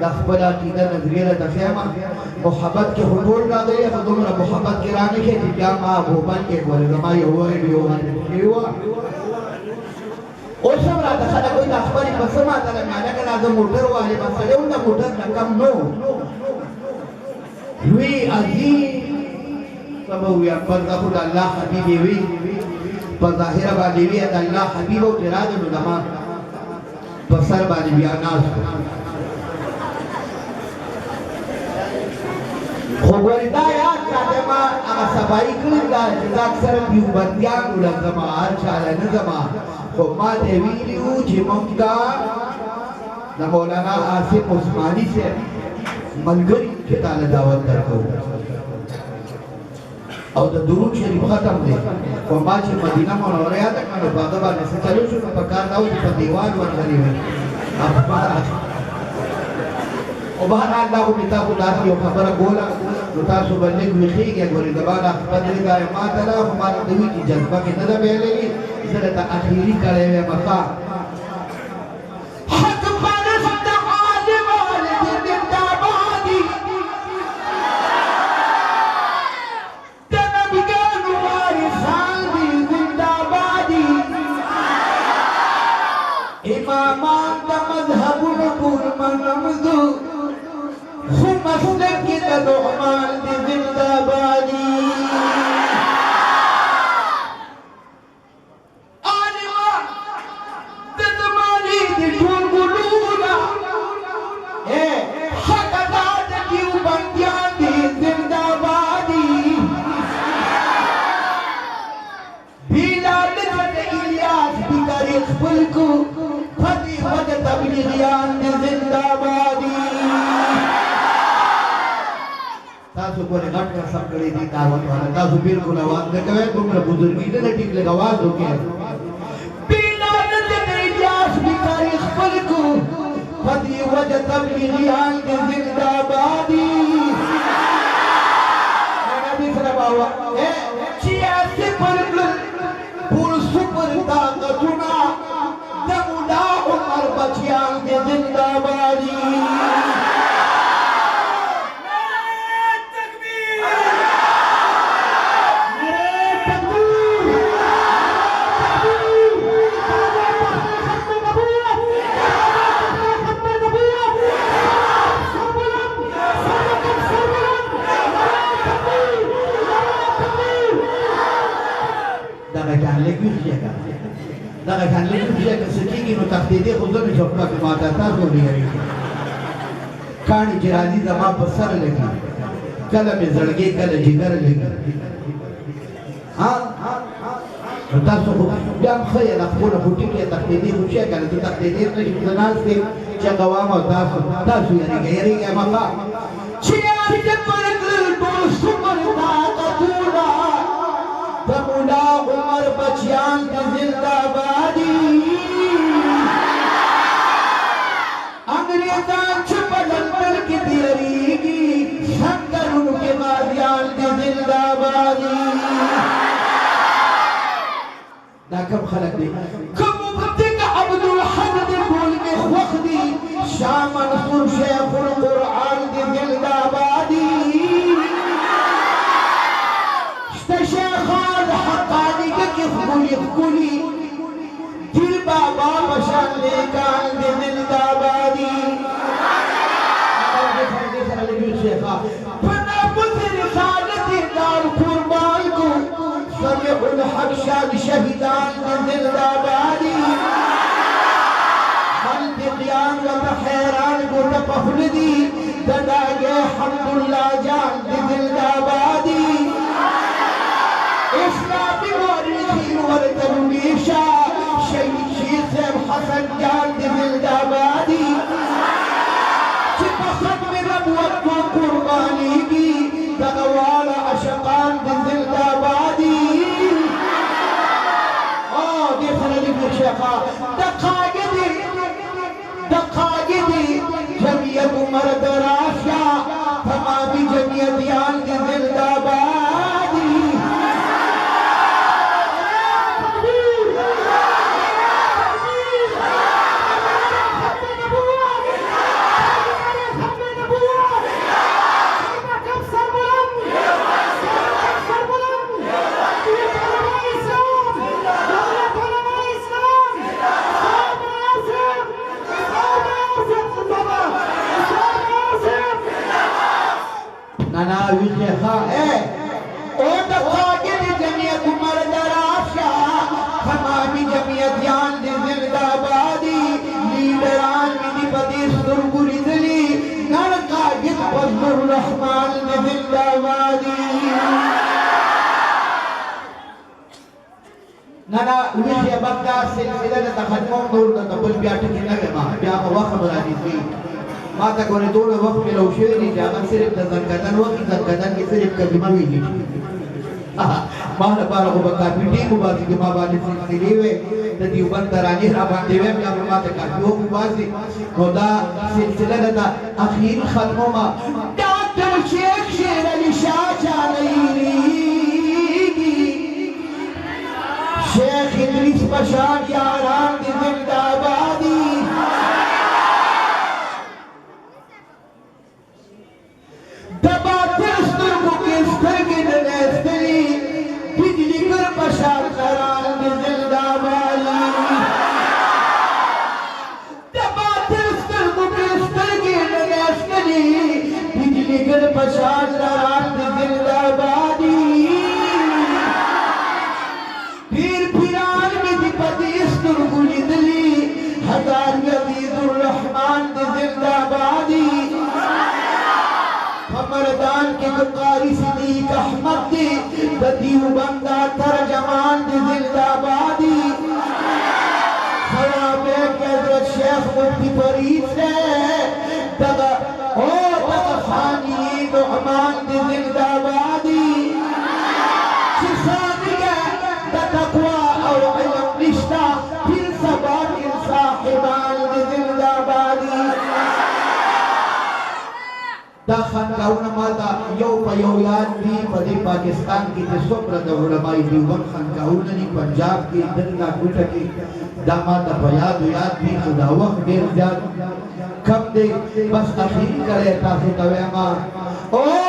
दखबला कीदा नजरिया दखेमा मोहब्बत के हुबूर ना गए खुदुमरा मोहब्बत के रानी के जिया मा भोपाल के बोले जमा ये हुआ और सब रात खड़ा कोई दखबली बसमा तला मैंने कहा जो मोटर वाले बसले उनका मोटर रकम no lui aziz sama ya pada khud Allah habibi pada ba dewi Allah habibo tirada ulama pasar ba dewi anas khogorida ya kadema aga sabai kulinda aksar bi bandian ulama archala nazama khoma dewi liu jimamka na maulana asif usmani se मलगरी के ताले दावत करको और तो दुरूद शरीफ खत्म दे फमाची Medina मनोरे आता कनो बागबा ने से चलो शुरू पकार दाऊ की दीवार वन बनी हुई अब बाहर और बाहर अल्लाह को पिता को दास की खबर बोला उता सुबह ने विखी के गोरे दबाना बदली का मातला हमारा देवी की जज्बा के नजर पहलेगी इसलिए ता आखिरी करे हुए मका बिल्कुल आवाज न कहे तुमने बुजुर्गी ने ठीक लगा आवाज हो गया बिना नजर इलियास भी तारीख पर को फदी वजह तबलीगियान के जिंदाबादी नबी सल्लल्लाहु अलैहि चिया से पर पुल सुपर ताकतुना दमुला उमर बचियान के जिंदाबादी तख्तीदे खुदों में झपका के माता था तो नहीं आई कहानी जिराजी जमा पसर लगी कल में जड़गे कल जिगर लगी हाँ बता सो जब खैर अखबार फुटी के तख्तीदे खुशियाँ कर तो तख्तीदे तो इतना से चंगवा मौता सो यारी क्या मका चियार के पर तो सुपर ताकतुना तमुला उमर बचियान की जिंदाबादी की तियरीगी शंकर उनके मादियान की जिंदाबादी ना कब खलक दे कब मुफ्ती का अब्दुल हक दे बोल के वक्दी शाह मंसूर शेखुल कुरान की जिंदाबादी शेखान हकानी के कुली दिल बाबा बशान लेकान की जिंदाबादी हक शाद शहीदान जिंदाबादी मन दियान व हैरान गुट पखलदी ददागे हम्दुल्लाह जान जिंदाबादी इस्लामी वारिसी वर तरुनीशा शहीद शीर साहब हसन जान जिंदाबादी चिपखत में रबुअत को कुर्बानी की दगवाला अशकान जिंदाबादी दखागिदी जमियत उमर दराशा तमामी जमियत यान की जिंदाबादी नाना विषय खा है ओ दखागिर जमियत उमर दराशा हमामी जमियत यान दे जिंदाबादी लीडरान मिनी पति सुरगुरी दली नरका गित फजलुर रहमान दे जिंदाबादी नाना विषय बक्का सिलसिला दा खत्म दूर दा तबल बियाट के लगे मा बिया को वक्त बनानी थी माता को ने दोनों वक्त में रोशनी जागा सिर्फ दा जंगदन वक्त जंगदन की सिर्फ कलमा भी नहीं माला बारा को बक्का पिटी को बात के मां वाले सिलसिले वे तदी उबंतरानी राबा देवे बिया माता का जो को बात खुदा सिलसिला दा आखिर खत्म मा डॉक्टर शेख शेर अली शाह चालई शेख इदरीस बशार यारान दी जिंदाबादी दबा तिरस्तर को किस्तर की ननेस्तरी बिजली कर बशार यारान दी जिंदाबादी दबा तिरस्तर को किस्तर की ननेस्तरी बिजली कर बशार यारान दी जिंदाबादी हजार यजीदुर रहमान दे जिंदाबादी हमरदान के कारी सिद्दीक अहमद दे ददीव बंदा तर्जमान दे जिंदाबादी खराबे के हजरत शेख मुफ्ती फरीद से दगा ओ दगा खानी रहमान दे जिंदाबादी शिसानिया तकवा और इल्म रिश्ता फिर सबार साहिबान जिंदाबादी दाखन काउना माता यो पयोयाद भी पदे पाकिस्तान की तेसोप्र दौड़माई दीवन खान काउना नी पंजाब की दंगा कुटा की दामाता पयाद याद भी खुदा वक्त देर जात कब दे बस अखीर करे तासे तवेमा ओ